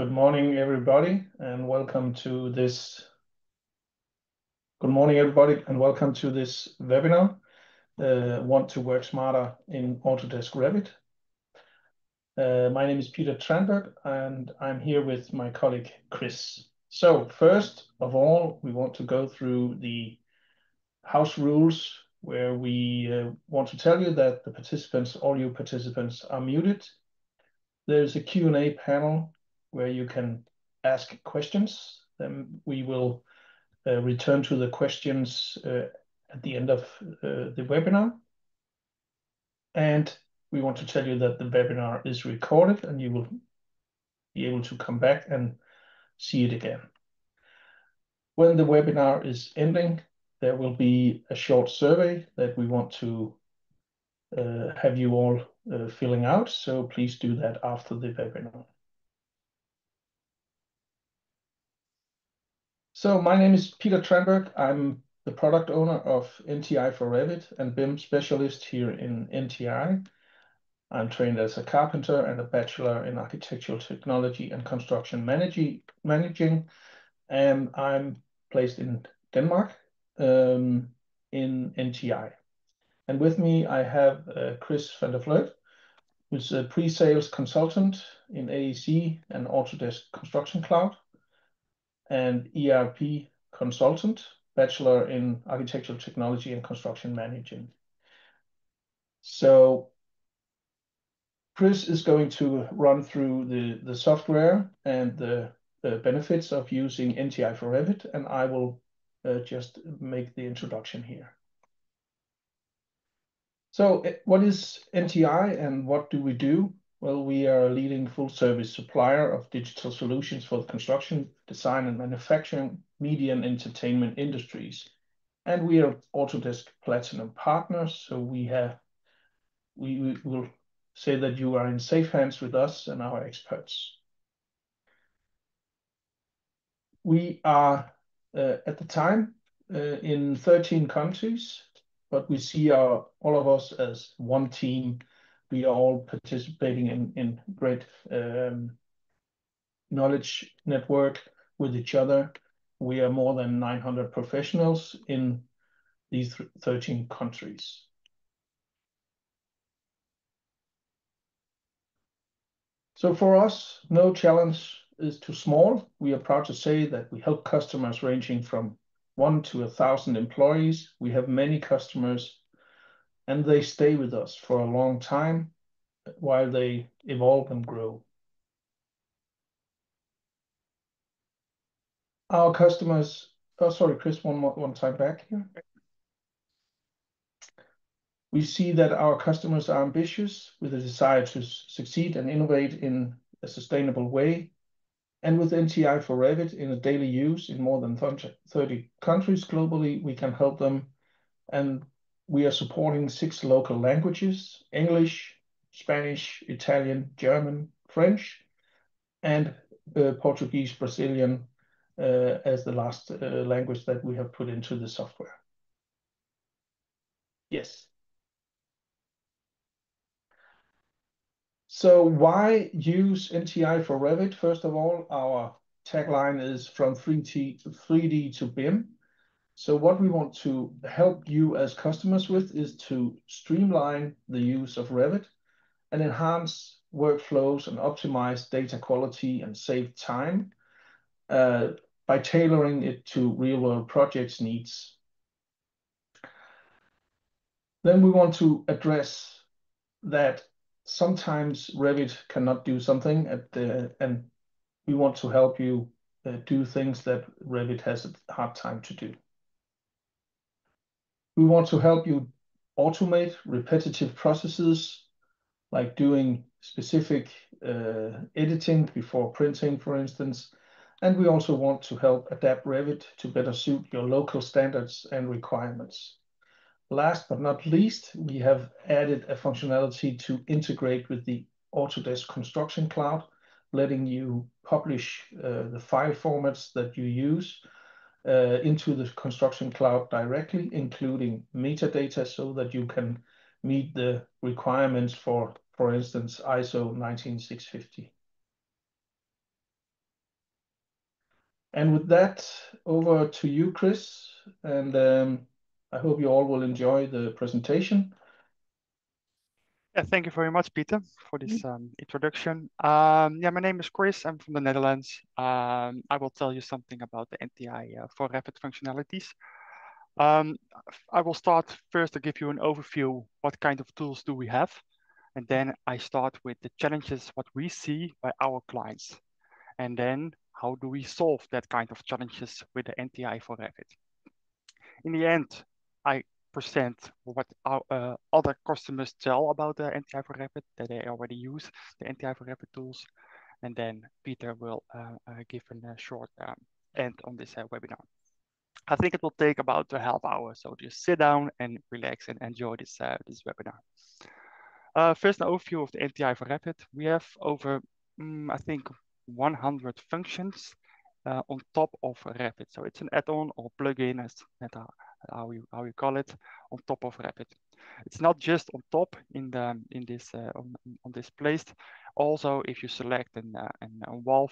Good morning, everybody, and welcome to this. Good morning, everybody, and welcome to this webinar. Want to work smarter in Autodesk Revit. My name is Peter Tranberg, and I'm here with my colleague Chris. So first of all, we want to go through the house rules, where we want to tell you that the participants, all you participants, are muted. There's a Q&A panel where you can ask questions. Then we will return to the questions at the end of the webinar. And we want to tell you that the webinar is recorded and you will be able to come back and see it again. When the webinar is ending, there will be a short survey that we want to have you all filling out. So please do that after the webinar. So my name is Peter Tranberg. I'm the product owner of NTI FOR REVIT and BIM specialist here in NTI. I'm trained as a carpenter and a bachelor in architectural technology and construction managing. And I'm placed in Denmark in NTI. And with me, I have Chris van der Vleut, who's a pre-sales consultant in AEC and Autodesk Construction Cloud, and ERP consultant, bachelor in architectural technology and construction managing. So Chris is going to run through the software and the benefits of using NTI FOR REVIT, and I will just make the introduction here. So what is NTI and what do we do? Well, we are a leading full-service supplier of digital solutions for the construction, design, and manufacturing, media, and entertainment industries. And we are Autodesk Platinum partners, so we will say that you are in safe hands with us and our experts. We are at the time in 13 countries, but we see all of us as one team. We are all participating in great knowledge network with each other. We are more than 900 professionals in these 13 countries. So for us, no challenge is too small. We are proud to say that we help customers ranging from 1 to 1,000 employees. We have many customers and they stay with us for a long time while they evolve and grow. Our customers, oh, sorry, Chris, one time back here. We see that our customers are ambitious with a desire to succeed and innovate in a sustainable way. And with NTI FOR REVIT in a daily use in more than 30 countries globally, we can help them. And we are supporting 6 local languages: English, Spanish, Italian, German, French, and Portuguese, Brazilian as the last language that we have put into the software. Yes. So why use NTI FOR REVIT? First of all, our tagline is from 3D to BIM. So what we want to help you as customers with is to streamline the use of Revit and enhance workflows and optimize data quality and save time by tailoring it to real-world projects needs. Then we want to address that sometimes Revit cannot do something and we want to help you do things that Revit has a hard time to do. We want to help you automate repetitive processes like doing specific editing before printing, for instance. And we also want to help adapt Revit to better suit your local standards and requirements. Last but not least, we have added a functionality to integrate with the Autodesk Construction Cloud, letting you publish the file formats that you use into the Construction Cloud directly, including metadata, so that you can meet the requirements for instance, ISO 19650. And with that, over to you, Chris. And I hope you all will enjoy the presentation. Yeah, thank you very much, Peter, for this introduction. Yeah, my name is Chris. I'm from the Netherlands. I will tell you something about the NTI for REVIT functionalities. I will start first to give you an overview, what kind of tools do we have? And then I start with the challenges, what we see by our clients. And then how do we solve that kind of challenges with the NTI for REVIT? In the end, I present what our other customers tell about the NTI for REVIT, that they already use the NTI for REVIT tools. And then Peter will give a short end on this webinar. I think it will take about a half hour, so just sit down and relax and enjoy this webinar. First, an overview of the NTI for REVIT. We have over, I think, 100 functions on top of Revit. So it's an add-on or plugin, as how you call it, on top of Revit. It's not just on top on this place. Also, if you select a wall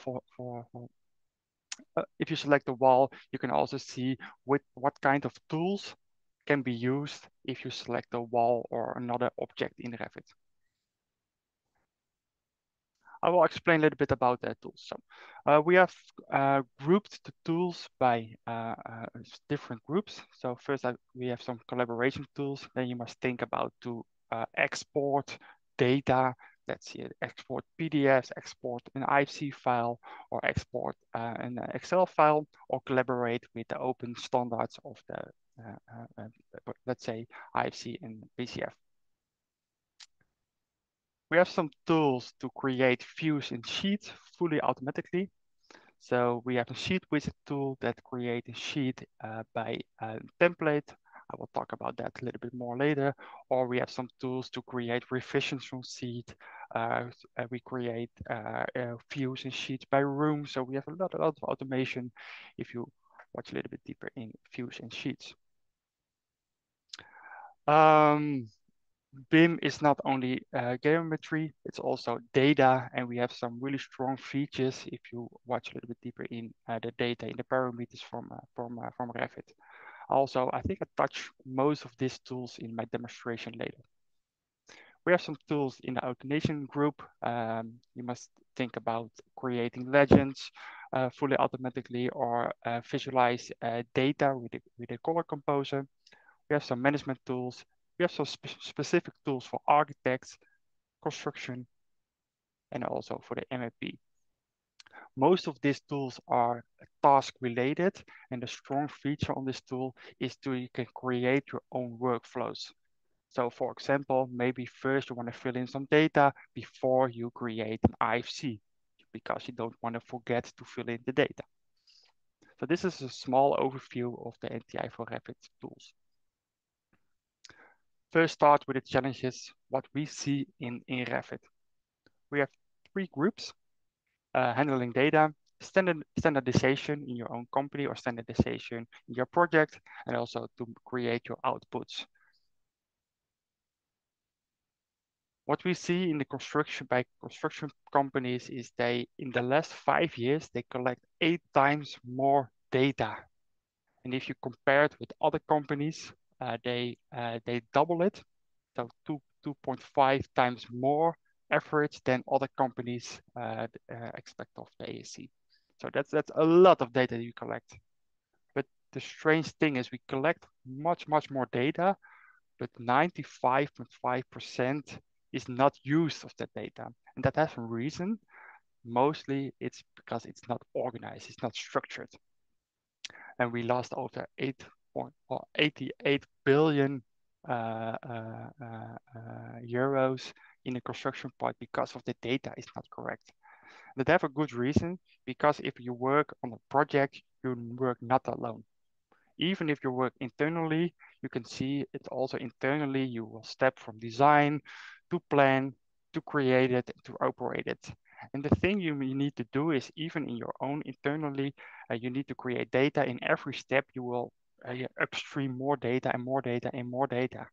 if you select a wall, you can also see what kind of tools can be used if you select a wall or another object in Revit. I will explain a little bit about that tools. So we have grouped the tools by different groups. So first we have some collaboration tools. Then you must think about to export data. Let's see, export PDFs, export an IFC file, or export an Excel file, or collaborate with the open standards of the, let's say, IFC and PCF. We have some tools to create views in sheets fully automatically. So we have a sheet wizard tool that creates a sheet by a template. I will talk about that a little bit more later. Or we have some tools to create revisions from sheet. We create views in sheets by room. So we have a lot of automation if you watch a little bit deeper in views and sheets. BIM is not only geometry, it's also data, and we have some really strong features if you watch a little bit deeper in the data, in the parameters from Revit. Also, I think I touch most of these tools in my demonstration later. We have some tools in the automation group. You must think about creating legends fully automatically, or visualize data with a color composer. We have some management tools. We have some specific tools for architects, construction, and also for the MEP. Most of these tools are task related, and the strong feature on this tool is you can create your own workflows. So for example, maybe first you want to fill in some data before you create an IFC, because you don't want to forget to fill in the data. So this is a small overview of the NTI for REVIT tools. First, start with the challenges, what we see in Revit. We have 3 groups: handling data, standardization in your own company or standardization in your project, and also to create your outputs. What we see in the construction companies is in the last 5 years, they collect 8 times more data. And if you compare it with other companies, they double it, so 2.5 times more average than other companies expect of the ASC. So that's a lot of data you collect. But the strange thing is we collect much more data, but 95.5% is not used of that data, and that has a reason. Mostly it's because it's not organized, it's not structured. And we lost over 88 billion euros in the construction part because of the data is not correct. That have a good reason, because if you work on a project, you work not alone. Even if you work internally, you can see it also internally. You will step from design to plan to create it to operate it. And the thing you need to do is, even in your own internally, you need to create data. In every step, you will upstream more data and more data and more data.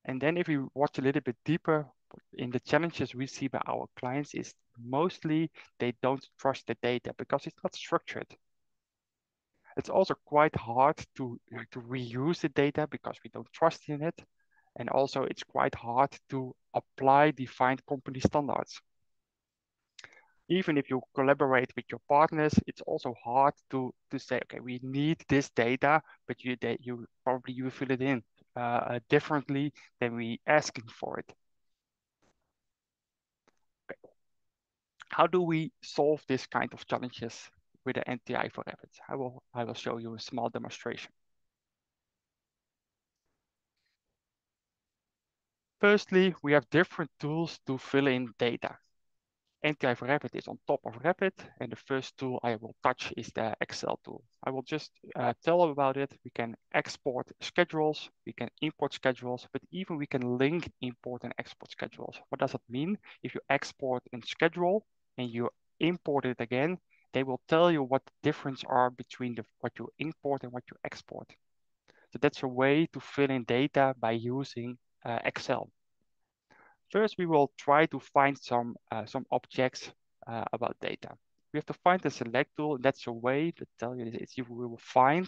And then if you watch a little bit deeper in the challenges we see by our clients, is mostly they don't trust the data because it's not structured. It's also quite hard to reuse the data because we don't trust in it. And also it's quite hard to apply defined company standards. Even if you collaborate with your partners, it's also hard to say, okay, we need this data, but you probably fill it in differently than we asking for it. Okay. How do we solve this kind of challenges with the NTI for Revit? I will show you a small demonstration. Firstly, we have different tools to fill in data. NTI for Revit is on top of Revit, and the first tool I will touch is the Excel tool. I will just tell about it. We can export schedules, we can import schedules, but even we can link, import, and export schedules. What does that mean? If you export a schedule and you import it again, they will tell you what the difference are between what you import and what you export. So that's a way to fill in data by using Excel. First, we will try to find some objects about data. We have to find the select tool. That's a way to tell you that you will find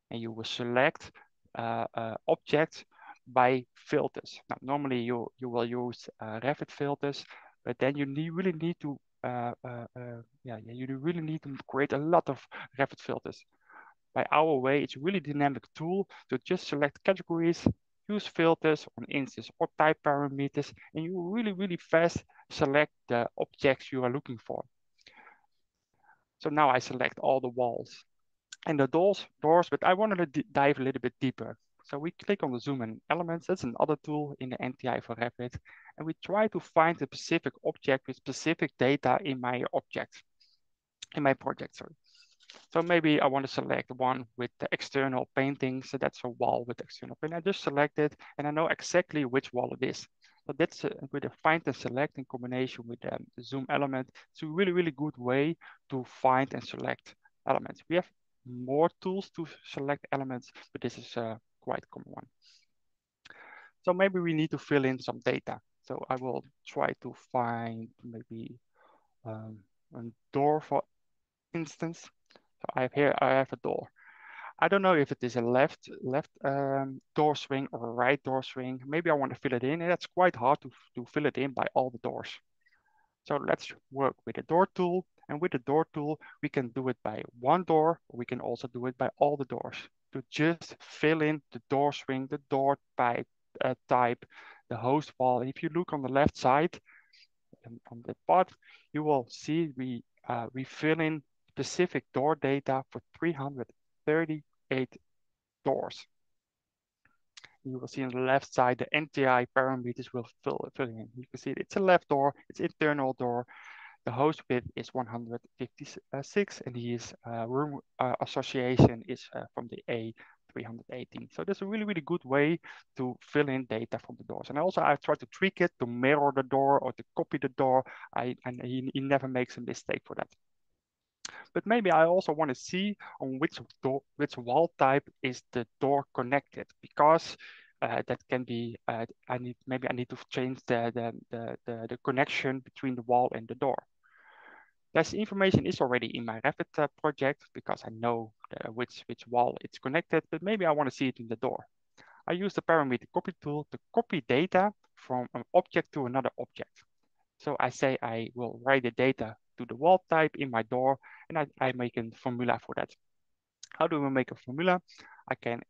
and you will select objects by filters. Now, normally you will use Revit filters, but then you really need to create a lot of Revit filters. By our way, it's a really dynamic tool to just select categories, use filters on instance or type parameters, and you really fast select the objects you are looking for. So now I select all the walls and the doors, but I want to dive a little bit deeper. So we click on the zoom in elements. That's another tool in the NTI for Revit. And we try to find a specific object with specific data in my project, sorry. So maybe I want to select one with the external painting. So that's a wall with external paint. I just select it and I know exactly which wall it is. So that's with a find and select in combination with the zoom element. It's a really good way to find and select elements. We have more tools to select elements, but this is a quite common one. So maybe we need to fill in some data. So I will try to find maybe a door, for instance. So I have a door. I don't know if it is a left door swing or a right door swing. Maybe I want to fill it in, and that's quite hard to fill it in by all the doors. So let's work with the door tool. And with the door tool, we can do it by one door, or we can also do it by all the doors to just fill in the door swing, the door type, the host wall. And if you look on the left side, on the part, you will see we fill in specific door data for 338 doors. You will see on the left side, the NTI parameters will fill in. You can see it's a left door, it's internal door. The host width is 156, and his room association is from the A318. So that's a really good way to fill in data from the doors. And also I try to trick it to mirror the door or to copy the door. And he never makes a mistake for that. But maybe I also want to see on which wall type is the door connected, because that can be I need to change the connection between the wall and the door. This information is already in my Revit project because I know which wall it's connected, but maybe I want to see it in the door. I use the parameter copy tool to copy data from an object to another object. So I say I will write the data to the wall type in my door, and I make a formula for that. How do we make a formula? I can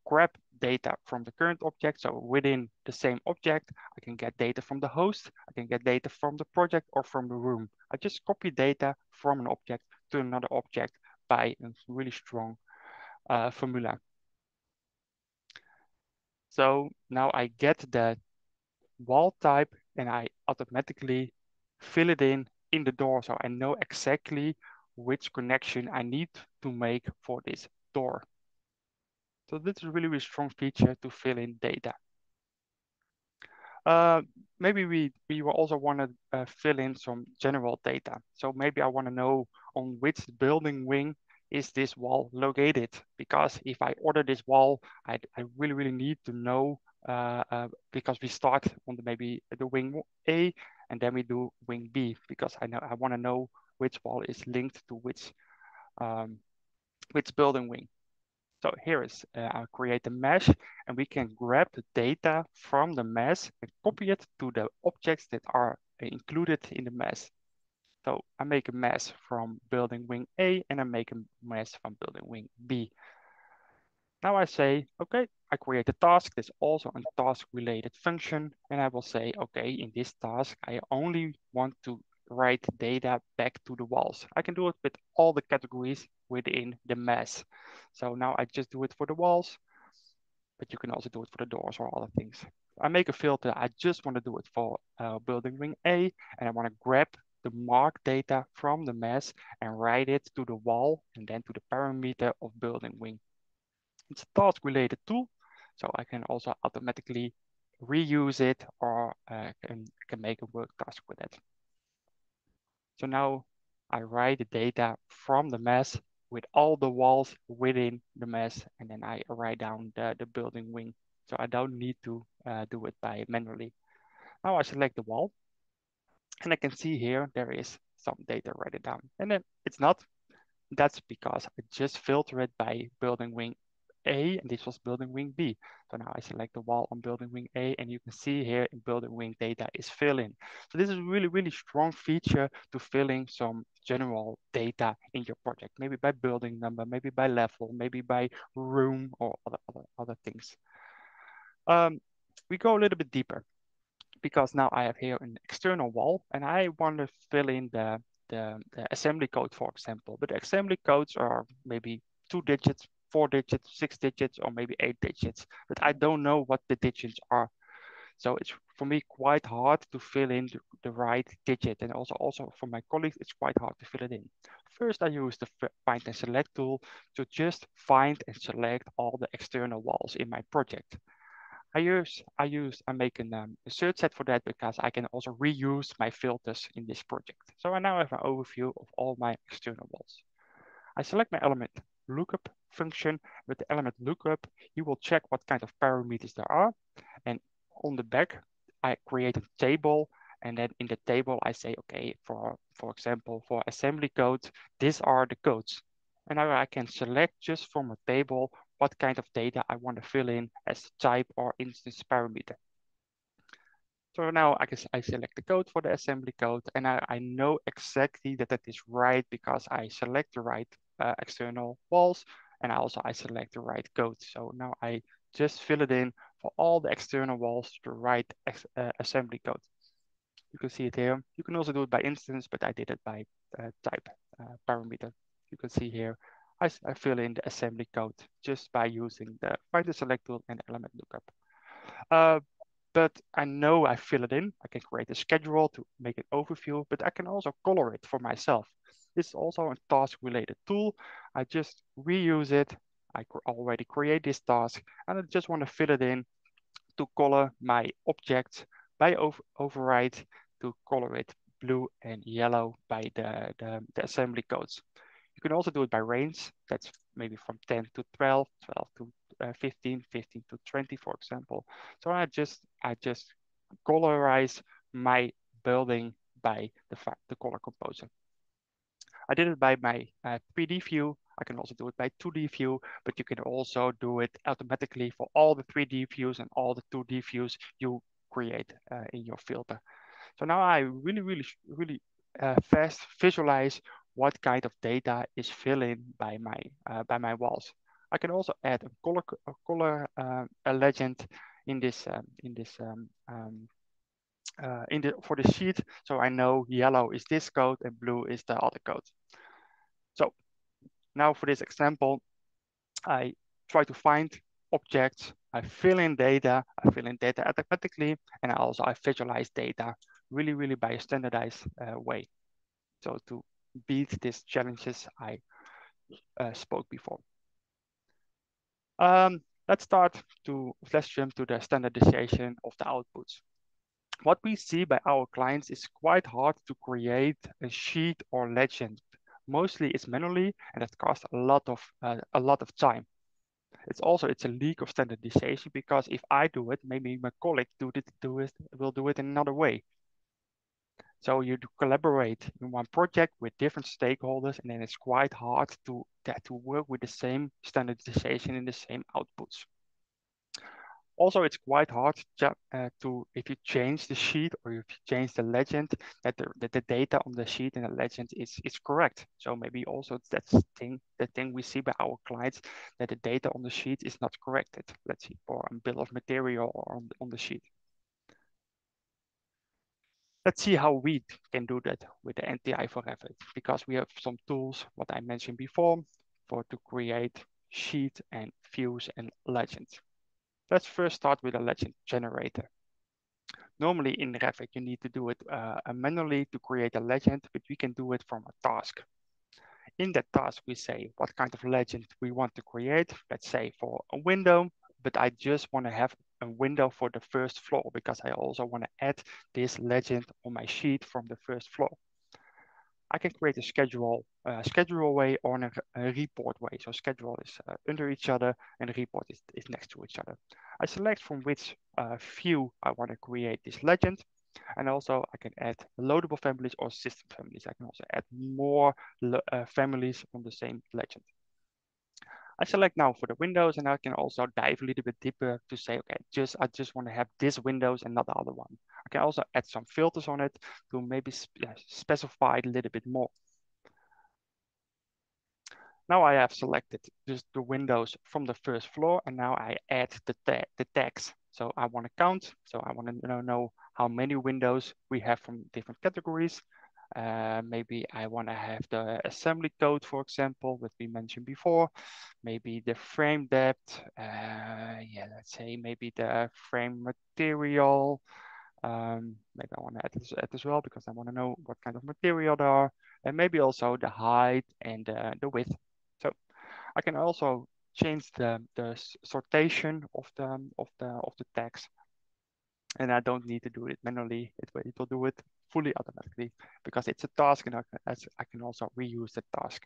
grab data from the current object. So within the same object, I can get data from the host, I can get data from the project or from the room. I just copy data from an object to another object by a really strong formula. So now I get the wall type and I automatically fill it in the door. So I know exactly which connection I need to make for this door. So this is a really strong feature to fill in data. Maybe we will also want to fill in some general data. So maybe I want to know on which building wing is this wall located, because if I order this wall, I really need to know because we start on maybe the wing A and then we do wing B because I want to know which wall is linked to which building wing. So here is, I'll create a mesh, and we can grab the data from the mesh and copy it to the objects that are included in the mesh. So I make a mesh from building wing A, and I make a mesh from building wing B. Now I say, okay, I create a task. There's also a task-related function, and I will say, okay, in this task, I only want to write data back to the walls. I can do it with all the categories within the mesh. So now I just do it for the walls, but you can also do it for the doors or other things. I make a filter. I just want to do it for building wing A, and I want to grab the mark data from the mesh and write it to the wall and then to the parameter of building wing. It's a task-related tool, so I can also automatically reuse it or can make a work task with it. So now I write the data from the mesh with all the walls within the mesh, and then I write down the building wing. So I don't need to do it by manually. Now I select the wall, and I can see here there is some data written down, and then it's not. That's because I just filter it by building wing A, and this was building wing B. So now I select the wall on building wing A, and you can see here in building wing data is fill in. So this is a really, really strong feature to fill in some general data in your project, maybe by building number, maybe by level, maybe by room or other things. We go a little bit deeper because now I have here an external wall, and I want to fill in the assembly code, for example. But the assembly codes are maybe 2 digits, 4 digits, 6 digits, or maybe 8 digits. But I don't know what the digits are. So it's for me quite hard to fill in the right digit. And also for my colleagues, it's quite hard to fill it in. First, I use the find and select tool to just find and select all the external walls in my project. I make a search set for that because I can also reuse my filters in this project. So I now have an overview of all my external walls. I select my element lookup function. With the element lookup, you will check what kind of parameters there are. And on the back, I create a table. And then in the table, I say, okay, for example, for assembly code, these are the codes. And now I can select just from a table what kind of data I want to fill in as type or instance parameter. So now I select the code for the assembly code, and I know exactly that is right because I select the right external walls, and I select the right code. So now I just fill it in for all the external walls, the right assembly code. You can see it here. You can also do it by instance, but I did it by type parameter. You can see here, I fill in the assembly code just by using the find and select tool and element lookup. But I know I fill it in. I can create a schedule to make an overview, but I can also color it for myself. This is also a task-related tool. I just reuse it. I already create this task, and I just want to fill it in to color my object by override to color it blue and yellow by the assembly codes. You can also do it by range. That's maybe from 10 to 12, 12 to 15, 15 to 20, for example. So I just colorize my building by the color composer. I did it by my 3D view. I can also do it by 2D view, but you can also do it automatically for all the 3D views and all the 2D views you create in your filter. So now I really fast visualize what kind of data is filled in by my walls. I can also add a color legend in this for the sheet, so I know yellow is this code and blue is the other code. So now for this example, I try to find objects, I fill in data automatically, and I visualize data really by a standardized way. So to beat these challenges I spoke before. Let's jump to the standardization of the outputs. What we see by our clients is quite hard to create a sheet or legend. Mostly it's manually, and it costs a lot of time. It's a leak of standardization because if I do it, maybe my colleague will do it in another way. So you collaborate in one project with different stakeholders, and then it's quite hard to work with the same standardization and the same outputs. Also, it's quite hard if you change the sheet or if you change the legend, that the data on the sheet and the legend is correct. So maybe also that's the thing we see by our clients, that the data on the sheet is not corrected. Let's see, for a bill of material or on the sheet. Let's see how we can do that with the NTI for REVIT, because we have some tools, what I mentioned before, to create sheet and views and legends. Let's first start with a legend generator. Normally in Revit, you need to do it manually to create a legend, but we can do it from a task. In that task, we say what kind of legend we want to create. Let's say for a window, but I just want to have a window for the first floor because I also want to add this legend on my sheet from the first floor. I can create a schedule way or a report way. So schedule is under each other and report is next to each other. I select from which view I want to create this legend. And also I can add loadable families or system families. I can also add more families on the same legend. I select now for the windows, and I can also dive a little bit deeper to say, okay, I just want to have this windows and not the other one. I can also add some filters on it to maybe specify it a little bit more. Now I have selected just the windows from the first floor, and now I add the tags. So I want to count. So I want to know how many windows we have from different categories. Maybe I want to have the assembly code, for example, that we mentioned before. Maybe the frame depth. Let's say maybe the frame material. Maybe I want to add this as well because I want to know what kind of material there are, and maybe also the height and the width. So I can also change the sortation of the tags, and I don't need to do it manually. It will do it fully automatically because it's a task, and I can also reuse the task.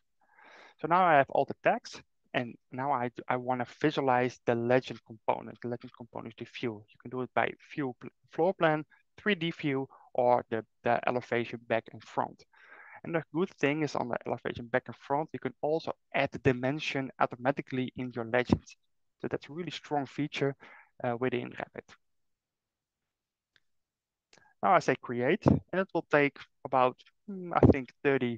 So now I have all the tags, and now I want to visualize the legend component. The legend component is the view. You can do it by view floor plan, 3D view, or the elevation back and front. And the good thing is on the elevation back and front, you can also add the dimension automatically in your legends. So that's a really strong feature within Revit. Now I say create, and it will take about, I think 30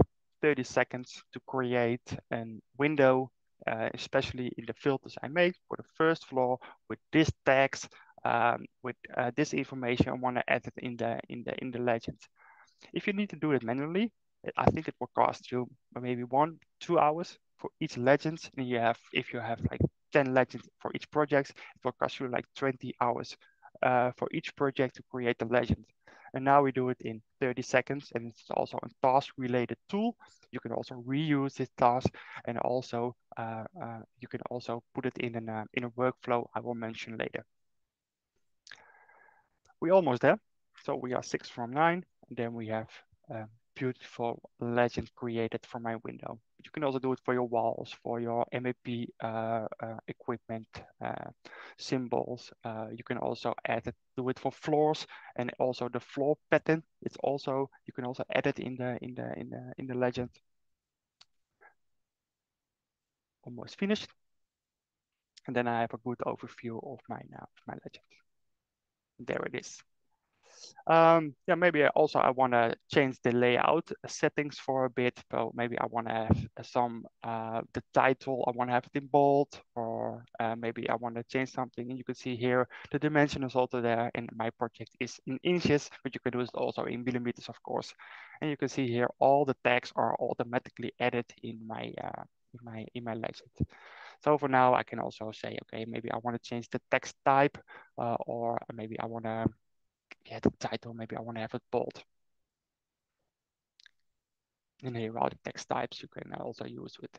seconds to create a window, especially in the filters I made for the first floor with this text, with this information I want to add it in the legend. If you need to do it manually, I think it will cost you maybe 1-2 hours for each legend. And if you have like 10 legends for each project, it will cost you like 20 hours for each project to create the legend. And now we do it in 30 seconds, and it's also a task-related tool. You can also reuse this task, and also you can also put it in a workflow I will mention later. We're almost there. So we are 6 from 9, and then we have a beautiful legend created for my window. You can also do it for your walls, for your MAP equipment, symbols. You can also do it for floors, and also the floor pattern. You can also add it in the legend. Almost finished. And then I have a good overview of my legend. There it is. Maybe I want to change the layout settings for a bit. So maybe I want to have the title, I want to have it in bold, or maybe I want to change something. And you can see here the dimension is also there, and my project is in inches, but you can do it also in millimeters, of course. And you can see here all the tags are automatically added in my legend. So for now, I can also say, okay, maybe I want to change the text type, or maybe I want to the title, maybe I want to have it bold. And here are the text types you can also use with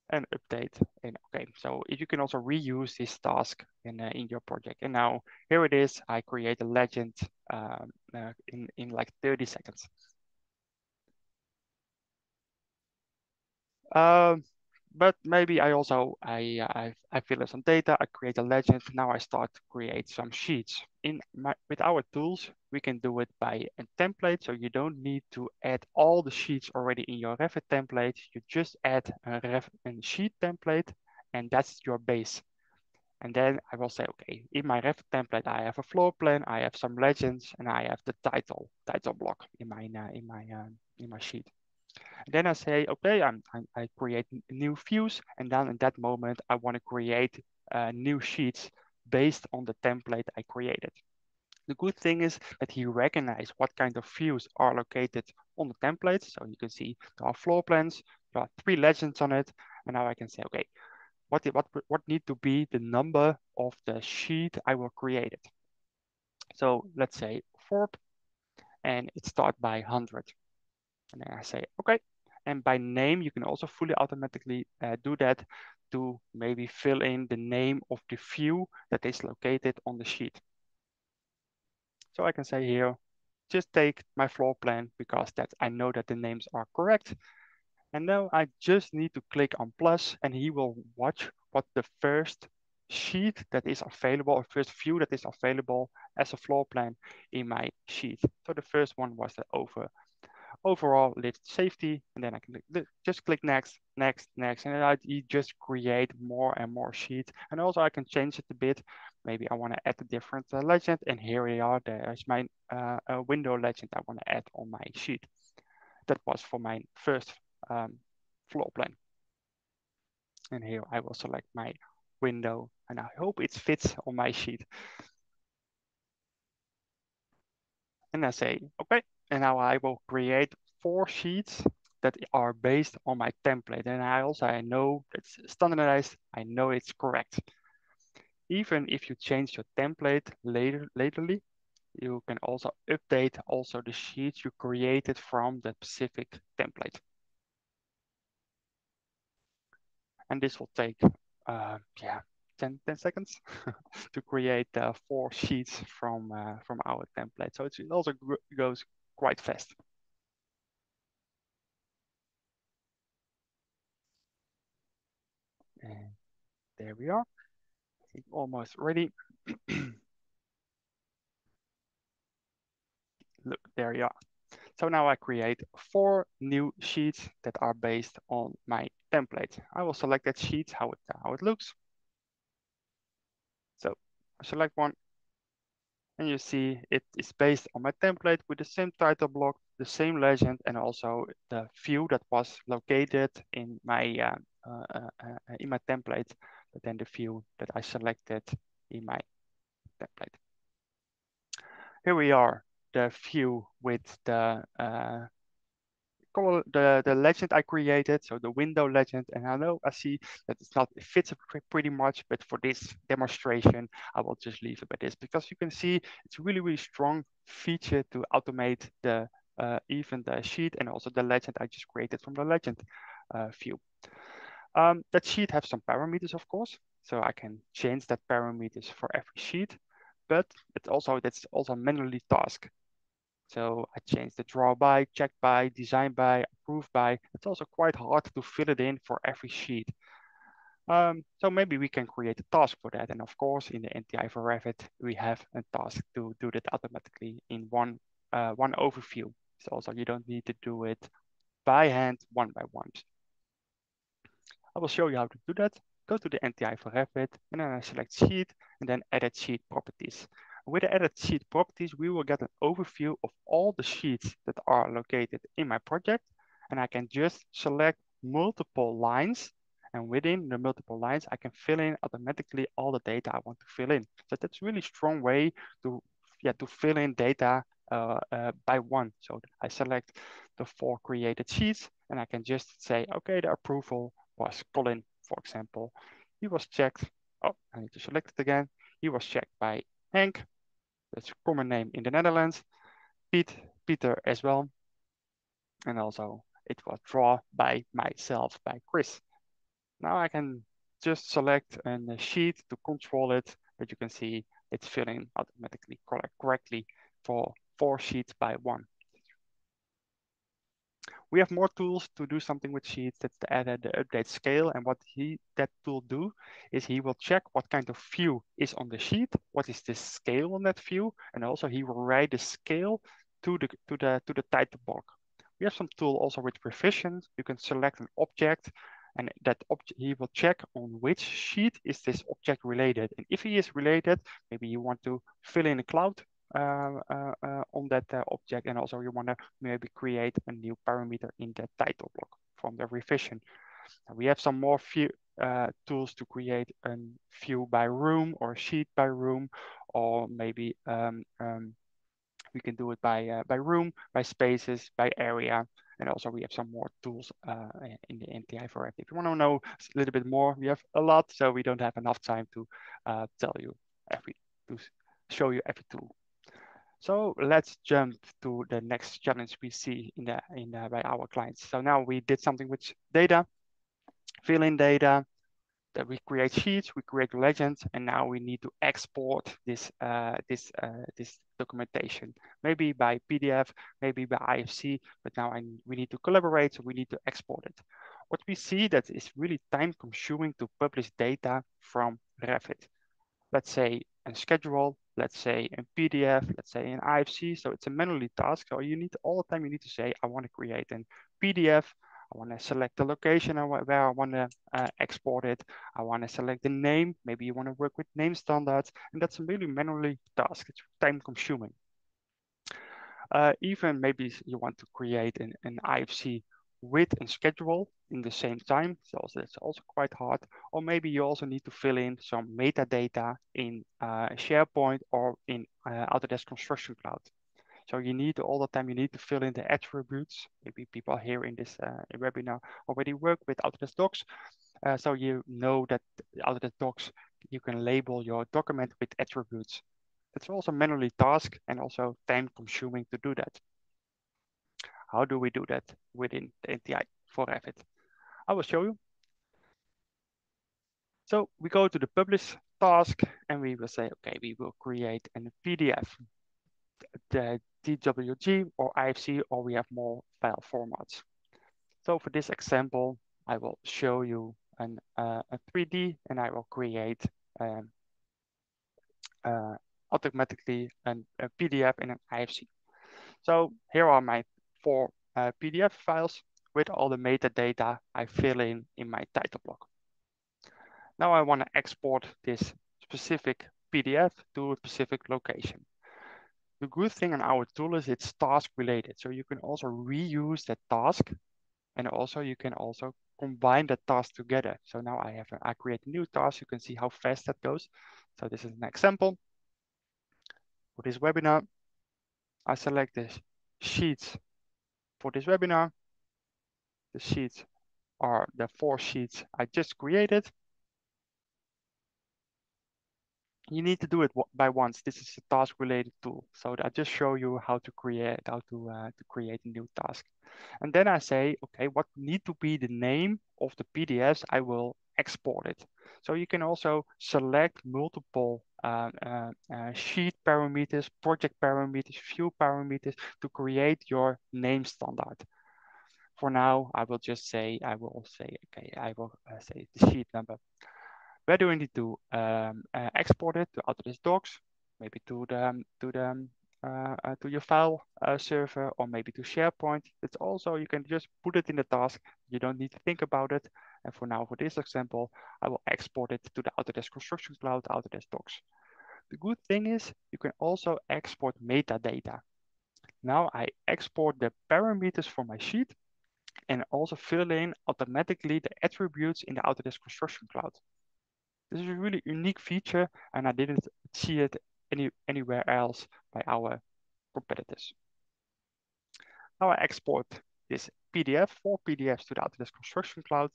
and update. And okay, so you can also reuse this task in your project. And now here it is. I create a legend in like 30 seconds. But maybe I also, I fill in some data, I create a legend. Now I start to create some sheets. With our tools, we can do it by a template. So you don't need to add all the sheets already in your Revit template. You just add a sheet template, and that's your base. And then I will say, okay, in my Revit template, I have a floor plan, I have some legends, and I have the title block in my sheet. And then I say, okay, I create new views, and then in that moment, I want to create new sheets based on the template I created. The good thing is that he recognizes what kind of views are located on the template. So you can see there are floor plans, there are 3 legends on it, and now I can say, okay, what need to be the number of the sheet I will create it. So let's say 𝗡𝗏, and it starts by 100. And then I say, okay. And by name, you can also fully automatically do that to maybe fill in the name of the view that is located on the sheet. So I can say here, just take my floor plan because I know that the names are correct. And now I just need to click on plus, and he will watch what the first sheet that is available, or first view that is available as a floor plan in my sheet. So the first one was the overall lift safety, and then I can just click next, next, next, and you just create more and more sheets. And also I can change it a bit. Maybe I want to add a different legend, and here we are. There's my window legend I want to add on my sheet. That was for my first floor plan. And here I will select my window, and I hope it fits on my sheet. And I say, okay, and now I will create 4 sheets that are based on my template. And I know it's standardized, I know it's correct. Even if you change your template laterly, you can also update also the sheets you created from the specific template. And this will take, 10 seconds to create 4 sheets from our template. So it also goes quite fast. And there we are. Almost ready. Look, there you are. So now I create 4 new sheets that are based on my template. I will select that sheet, how it looks. So I select one, and you see it is based on my template with the same title block, the same legend, and also the view that was located in my template, but then the view that I selected in my template. Here we are, the view with the the legend I created, so the window legend. And I see that it fits pretty much, but for this demonstration, I will just leave it by this, because you can see it's a really, really strong feature to automate the even the sheet and also the legend I just created from the legend view. That sheet has some parameters, of course, so I can change that parameters for every sheet, but that's also manually tasked. So I changed the draw by, check by, design by, approve by. It's also quite hard to fill it in for every sheet. So maybe we can create a task for that. And of course, in the NTI for Revit, we have a task to do that automatically in one overview. So also you don't need to do it by hand, one by one. I will show you how to do that. Go to the NTI for Revit, and then I select sheet, and then edit sheet properties. With the edit sheet properties, we will get an overview of all the sheets that are located in my project. And I can just select multiple lines. And within the multiple lines, I can fill in automatically all the data I want to fill in. So that's a really strong way to fill in data by one. So I select the 4 created sheets, and I can just say, okay, the approval was Colin, for example. He was checked. Oh, I need to select it again. He was checked by Henk. That's a common name in the Netherlands. Peter as well. And also it was drawn by myself, by Chris. Now I can just select a sheet to control it, but you can see it's filling automatically correctly for 4 sheets by 1. We have more tools to do something with sheets. That's the add the update scale. And what that tool do is he will check what kind of view is on the sheet, what is the scale on that view, and also he will write the scale to the title block. We have some tool also with revisions. You can select an object, and that object he will check on which sheet is this object related. And if he is related, maybe you want to fill in a cloud on that object, and also you want to maybe create a new parameter in the title block from the revision. And we have some more tools to create a view by room or sheet by room, or maybe we can do it by room, by spaces, by area. And also we have some more tools in the NTI for REVIT. If you want to know a little bit more, we have a lot, so we don't have enough time to show you every tool. So let's jump to the next challenge we see by our clients. So now we did something with data, fill in data, that we create sheets, we create legends, and now we need to export this documentation, maybe by PDF, maybe by IFC, but now we need to collaborate, so we need to export it. What we see that is really time consuming to publish data from Revit. Let's say a schedule, let's say in PDF, let's say in IFC. So it's a manually task. So you need all the time you need to say, I want to create a PDF. I want to select the location where I want to export it. I want to select the name. Maybe you want to work with name standards, and that's a really manually task. It's time consuming. Even maybe you want to create an IFC with a schedule in the same time. So that's also quite hard. Or maybe you also need to fill in some metadata in SharePoint or in Autodesk Construction Cloud. So you need all the time, you need to fill in the attributes. Maybe people here in this webinar already work with Autodesk Docs. So you know that Autodesk Docs, you can label your document with attributes. It's also manually task and also time consuming to do that. How do we do that within the NTI for REVIT? I will show you. So we go to the publish task and we will say, okay, we will create a PDF, the DWG or IFC, or we have more file formats. So for this example, I will show you a 3D and I will create automatically a PDF in an IFC. So here are my 4 PDF files with all the metadata I fill in my title block. Now I want to export this specific PDF to a specific location. The good thing on our tool is it's task related. So you can also reuse that task, and also you can also combine the tasks together. So now I create a new task. You can see how fast that goes. So this is an example. For this webinar, I select this sheets for this webinar. The sheets are the 4 sheets I just created. You need to do it by once. This is a task related tool. So I just show you how to create a new task. And then I say, okay, what need to be the name of the PDFs I will export it. So you can also select multiple sheet parameters, project parameters, view parameters to create your name standard. For now, I will say the sheet number. Where do we need to export it? To Autodesk Docs, maybe to your file server, or maybe to SharePoint. It's also, you can just put it in the task. You don't need to think about it. And for now, for this example, I will export it to the Autodesk Construction Cloud, Autodesk Docs. The good thing is you can also export metadata. Now I export the parameters for my sheet and also fill in automatically the attributes in the Autodesk Construction Cloud. This is a really unique feature, and I didn't see it anywhere else by our competitors. Now I export this PDF, 4 PDFs to the Autodesk Construction Cloud.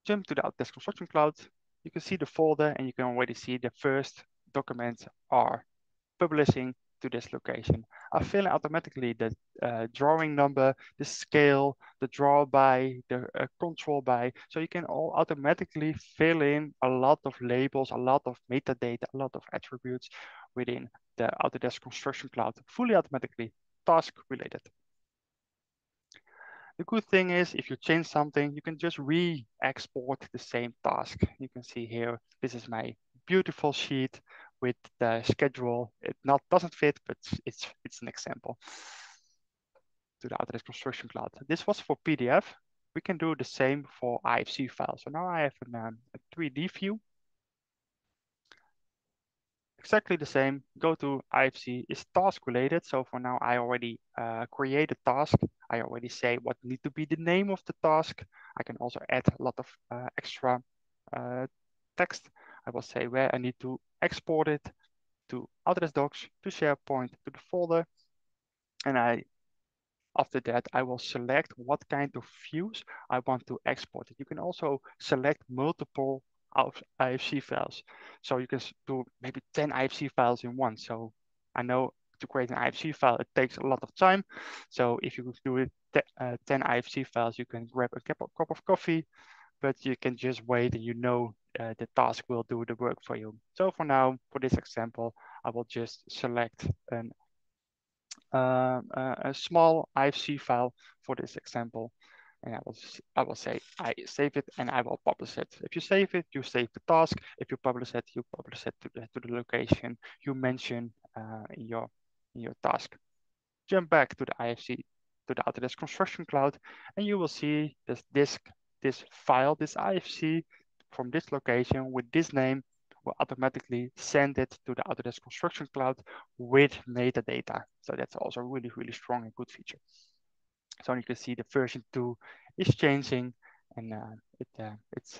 Jump to the Autodesk Construction Cloud. You can see the folder, and you can already see the first documents are publishing to this location. I fill in automatically the drawing number, the scale, the draw by, the control by. So you can all automatically fill in a lot of labels, a lot of metadata, a lot of attributes within the Autodesk Construction Cloud, fully automatically, task related. The good thing is if you change something, you can just re-export the same task. You can see here, this is my beautiful sheet with the schedule. It doesn't fit, but it's an example to the Autodesk Construction Cloud. This was for PDF. We can do the same for IFC files. So now I have a 3D view. Exactly the same. Go to IFC is task related. So for now, I already create a task. I already say what need to be the name of the task. I can also add a lot of extra text. I will say where I need to export it to Autodesk Docs, to SharePoint, to the folder. And after that, I will select what kind of views I want to export it. You can also select multiple IFC files. So you can do maybe 10 IFC files in one. So I know to create an IFC file, it takes a lot of time. So if you do it 10 IFC files, you can grab a cup of coffee, but you can just wait and you know the task will do the work for you. So for now, for this example, I will just select a small IFC file for this example. And I will say I save it and I will publish it. If you save it, you save the task. If you publish it, you publish it to the location you mention in your task. Jump back to the IFC, to the Autodesk Construction Cloud, and you will see this file, this IFC from this location with this name will automatically send it to the Autodesk Construction Cloud with metadata. So that's also really, really strong and good feature. So you can see the version 2 is changing, and it's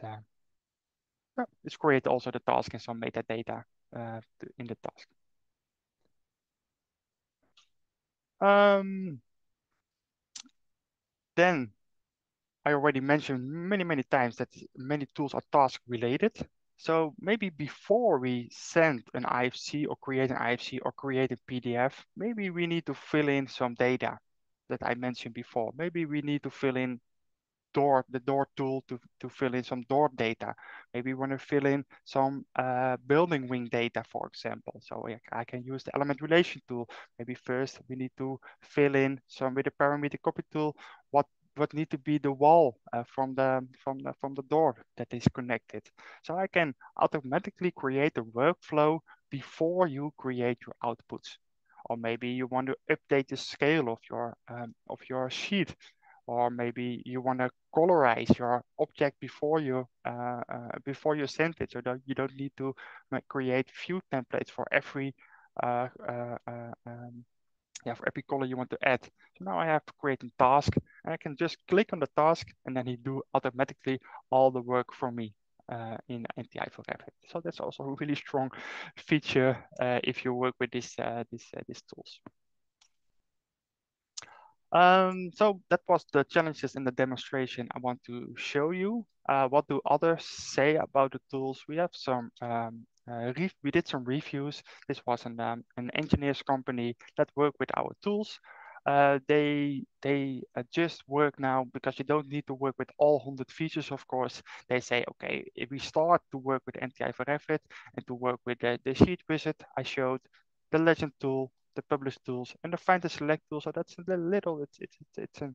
create also the task and some metadata in the task. Then I already mentioned many times that many tools are task related. So maybe before we send an IFC or create an IFC or create a PDF, maybe we need to fill in some data that I mentioned before. Maybe we need to fill in the door tool to fill in some door data. Maybe we want to fill in some building wing data, for example. So I can use the element relation tool. Maybe first we need to fill in some with the parameter copy tool, what need to be the wall from the door that is connected. So I can automatically create a workflow before you create your outputs. Or maybe you want to update the scale of your sheet, or maybe you want to colorize your object before you send it, so that you don't need to create view templates for every for every color you want to add. So now I have to create a task, and I can just click on the task, and then he do automatically all the work for me in NTI FOR REVIT. So that's also a really strong feature if you work with these tools. So that was the challenges in the demonstration I want to show you. What do others say about the tools? We have some we did some reviews. This was an engineers company that worked with our tools. They just work now because you don't need to work with all 100 features, of course. They say, okay, if we start to work with NTI FOR REVIT and to work with the sheet wizard I showed, the legend tool, the publish tools, and the find and select tool. So that's a little, it's a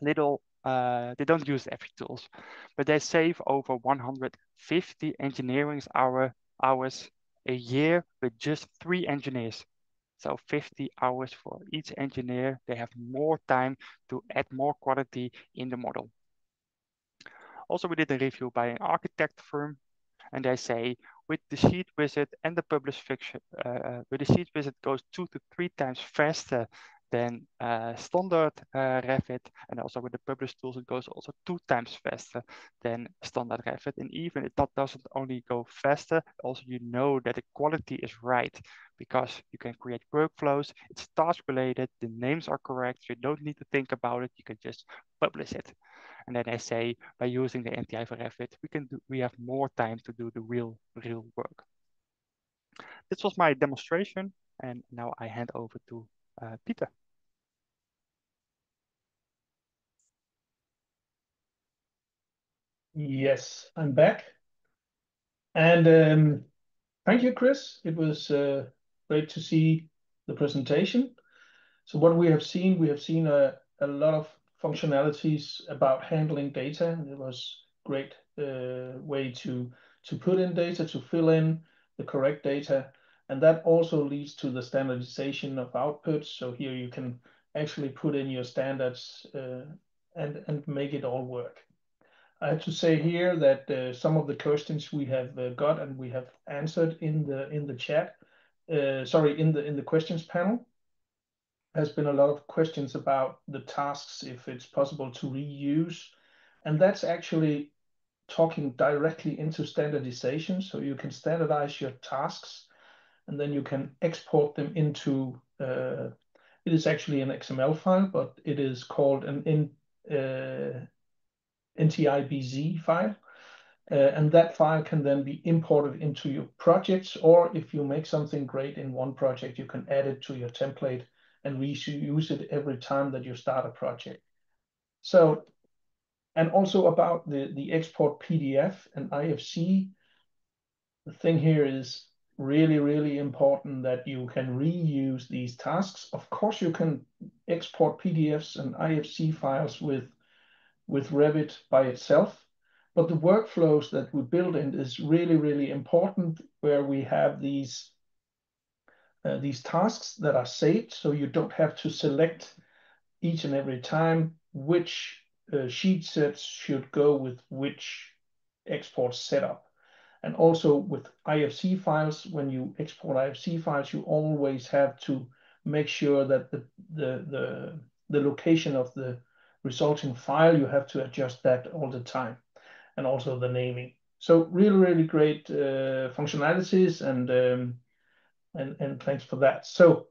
little, they don't use every tools, but they save over 150 engineering hours a year with just 3 engineers. So 50 hours for each engineer. They have more time to add more quality in the model. Also, we did a review by an architect firm, and they say with the sheet wizard and the publish fiction, with the sheet wizard goes 2 to 3 times faster than standard Revit, and also with the publish tools it goes also 2 times faster than standard Revit. And even it doesn't only go faster, also you know that the quality is right, because you can create workflows, it's task related, the names are correct, you don't need to think about it, you can just publish it. And then I say, by using the NTI FOR REVIT, we have more time to do the real work. This was my demonstration. And now I hand over to Peter. Yes, I'm back. And thank you, Chris. It was great to see the presentation. So what we have seen a lot of functionalities about handling data. And it was great way to put in data, to fill in the correct data. And that also leads to the standardization of outputs. So here you can actually put in your standards and make it all work. I have to say here that some of the questions we have got and we have answered in the chat, sorry, in the questions panel, has been a lot of questions about the tasks, if it's possible to reuse, and that's actually talking directly into standardization. So you can standardize your tasks, and then you can export them into. It is actually an XML file, but it is called an NTI file. And that file can then be imported into your projects, or if you make something great in one project, you can add it to your template and reuse it every time that you start a project. So, and also about the export PDF and IFC, the thing here is really, really important that you can reuse these tasks. Of course, you can export PDFs and IFC files with Revit by itself. But the workflows that we build in is really, really important, where we have these tasks that are saved. So you don't have to select each and every time which sheet sets should go with which export setup. And also with IFC files, when you export IFC files, you always have to make sure that the location of the resulting file, you have to adjust that all the time, and also the naming. So really, really great functionalities, and thanks for that. So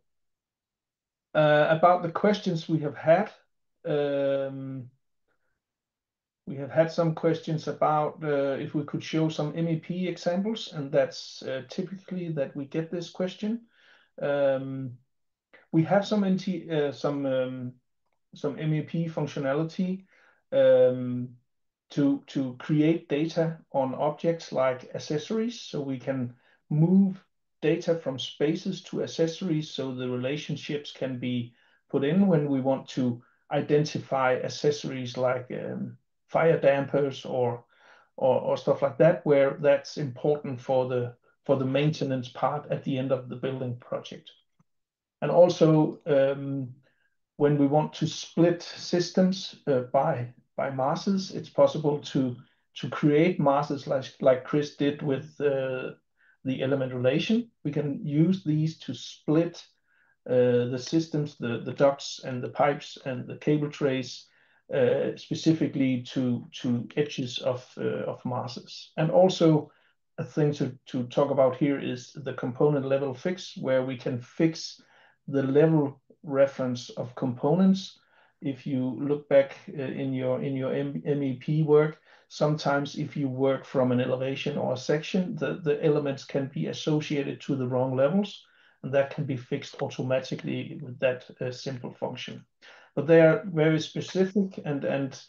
about the questions we have had, we have had some questions about if we could show some MEP examples, and that's typically that we get this question. We have some MEP functionality to create data on objects like accessories, so we can move data from spaces to accessories, so the relationships can be put in when we want to identify accessories like fire dampers or stuff like that, where that's important for the maintenance part at the end of the building project. And also when we want to split systems by masses, it's possible to create masses like Chris did with the element relation. We can use these to split the systems, the ducts and the pipes and the cable trays, specifically to edges of masses. And also a thing to talk about here is the component level fix, where we can fix the level reference of components. If you look back in your MEP work, sometimes if you work from an elevation or a section, the elements can be associated to the wrong levels, and that can be fixed automatically with that simple function. But they are very specific, and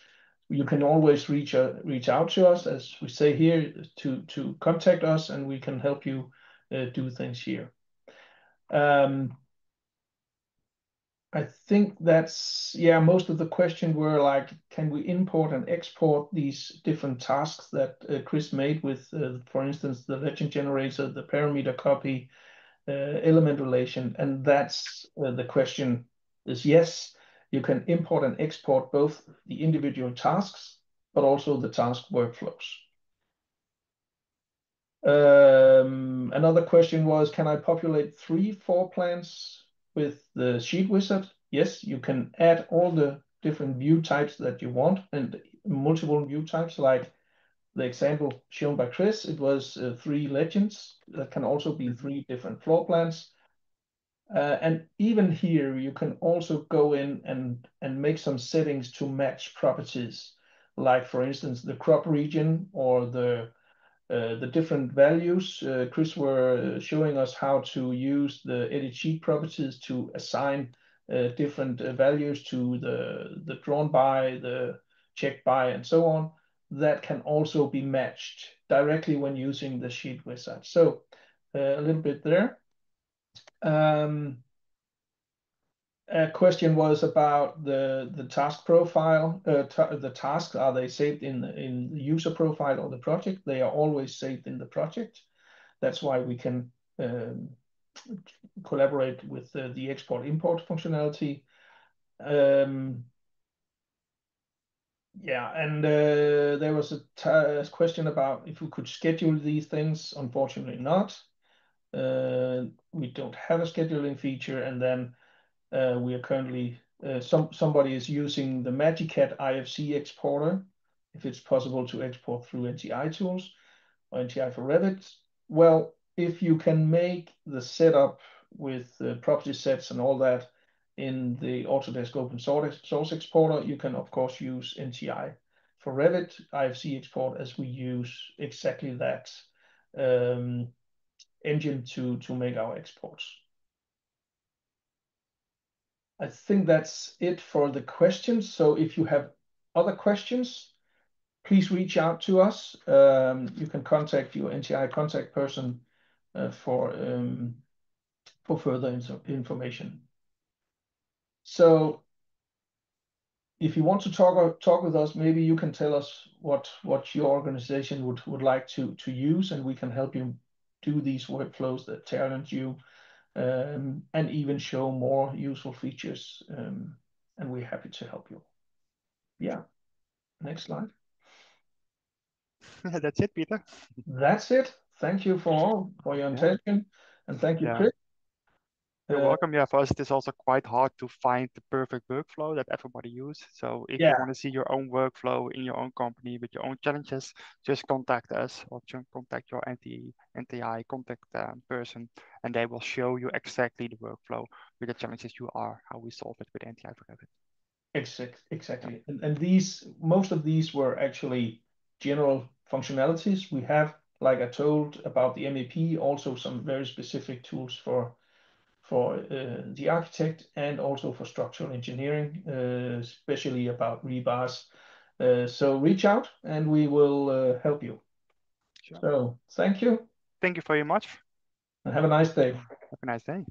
you can always reach out to us, as we say here, to contact us, and we can help you do things here. I think that's, yeah, most of the question were like, can we import and export these different tasks that Chris made with, for instance, the legend generator, the parameter copy, element relation, and that's the question is yes, you can import and export both the individual tasks, but also the task workflows. Another question was, can I populate 3 floor plans with the sheet wizard? Yes, you can add all the different view types that you want, and multiple view types, like the example shown by Chris. It was 3 legends that can also be 3 different floor plans. And even here, you can also go in and make some settings to match properties, like for instance, the crop region or the the different values. Chris were showing us how to use the edit sheet properties to assign different values to the drawn by, the checked by, and so on. That can also be matched directly when using the sheet wizard. So a little bit there. A question was about the task profile. The tasks, are they saved in the user profile or the project? They are always saved in the project. That's why we can collaborate with the export-import functionality. Yeah, and there was a question about if we could schedule these things. Unfortunately not. We don't have a scheduling feature, and then we are currently somebody is using the Magicat IFC exporter. If it's possible to export through NTI tools or NTI for Revit. Well, if you can make the setup with property sets and all that in the Autodesk open source exporter, you can of course use NTI for Revit IFC export, as we use exactly that engine to make our exports. I think that's it for the questions. So if you have other questions, please reach out to us. You can contact your NTI contact person for further information. So if you want to talk with us, maybe you can tell us what your organization would like to use, and we can help you do these workflows that challenge you, and even show more useful features. And we're happy to help you. Yeah. Next slide. That's it, Peter. That's it. Thank you for your attention, and thank you, Chris. You're welcome. Yeah, for us it is also quite hard to find the perfect workflow that everybody uses. So if you want to see your own workflow in your own company with your own challenges, just contact us or contact your NTI contact person, and they will show you exactly the workflow with the challenges you are, how we solve it with NTI for Revit. Exactly. And most of these were actually general functionalities. We have, like I told about the MEP, also some very specific tools for the architect and also for structural engineering, especially about rebars. So reach out and we will help you. Sure. So thank you. Thank you very much. And have a nice day. Have a nice day.